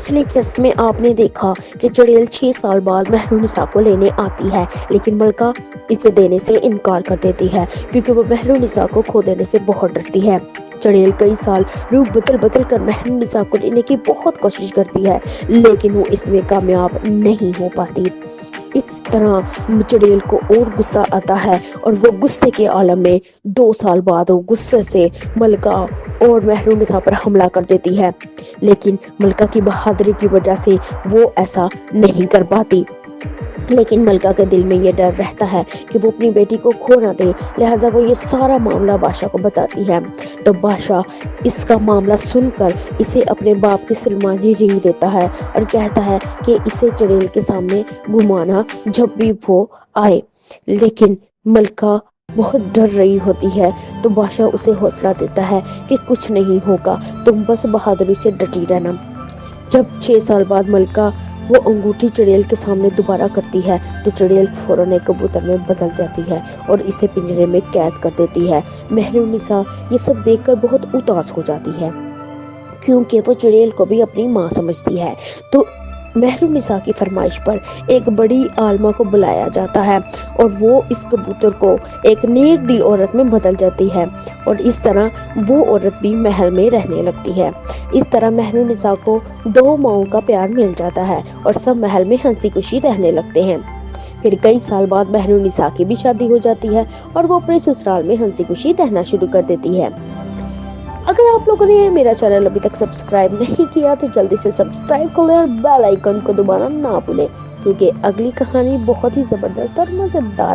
پچھلی قسط میں آپ نے دیکھا کہ چڑیل 6 سال بعد مہرونسا کو لینے آتی ہے، لیکن ملکہ اسے دینے سے انکار کر دیتی ہے کیونکہ وہ مہرونسا کو کھو دینے سے بہت ڈرتی ہے۔ چڑیل کئی سال روپ بدل کر مہرونسا کو لینے کی بہت کوشش کرتی ہے، لیکن وہ اس میں کامیاب نہیں ہو پاتی۔ اس طرح چڑیل کو اور غصہ آتا ہے اور وہ غصے کے عالم میں 2 سال بعد وہ غصے سے ملکہ اور مہرونسا پر حملہ کر دیتی ہے، لیکن ملکہ کی بہادری کی وجہ سے وہ ایسا نہیں کر پاتی۔ لیکن ملکہ کے دل میں یہ ڈر رہتا ہے کہ وہ اپنی بیٹی کو کھو نہ دے، لہٰذا وہ یہ سارا معاملہ بادشاہ کو بتاتی ہے۔ تو بادشاہ اس کا معاملہ سن کر اسے اپنے باپ کی سلمانی رنگ دیتا ہے اور کہتا ہے کہ اسے چڑیل کے سامنے گھمانا جب بھی وہ آئے۔ لیکن ملکہ بہت ڈر رہی ہوتی ہے تو بادشاہ اسے حوصلہ دیتا ہے کہ کچھ نہیں ہوگا، تم بس بہادری سے ڈٹی رہنا۔ جب 6 سال بعد ملکہ وہ انگوٹھی چڑیل کے سامنے دوبارہ کرتی ہے تو چڑیل فوراً ایک کبوتر میں بدل جاتی ہے اور اسے پنجرے میں قید کر دیتی ہے۔ مہرونسا یہ سب دیکھ کر بہت اداس ہو جاتی ہے کیونکہ وہ چڑیل کو بھی اپنی ماں سمجھتی ہے۔ تو مہرونسا کی فرمائش پر ایک بڑی عالمہ کو بلایا جاتا ہے اور وہ اس کبوتر کو ایک نیک دل عورت میں بدل جاتی ہے اور اس طرح وہ عورت بھی محل میں رہنے لگتی ہے۔ اس طرح مہرونسا کو 2 ماؤں کا پیار مل جاتا ہے اور سب محل میں ہنسی خوشی رہنے لگتے ہیں۔ پھر کئی سال بعد مہرونسا کی بھی شادی ہو جاتی ہے اور وہ اپنے سسرال میں ہنسی خوشی رہنا شروع کر دیتی ہے۔ اگر آپ لوگوں نے میرا چینل ابھی تک سبسکرائب نہیں کیا تو جلدی سے سبسکرائب کر لیں اور بیل آئیکن کو دبانا نہ بھولیں کیونکہ اگلی کہانی بہت ہی زبردست اور مزیدار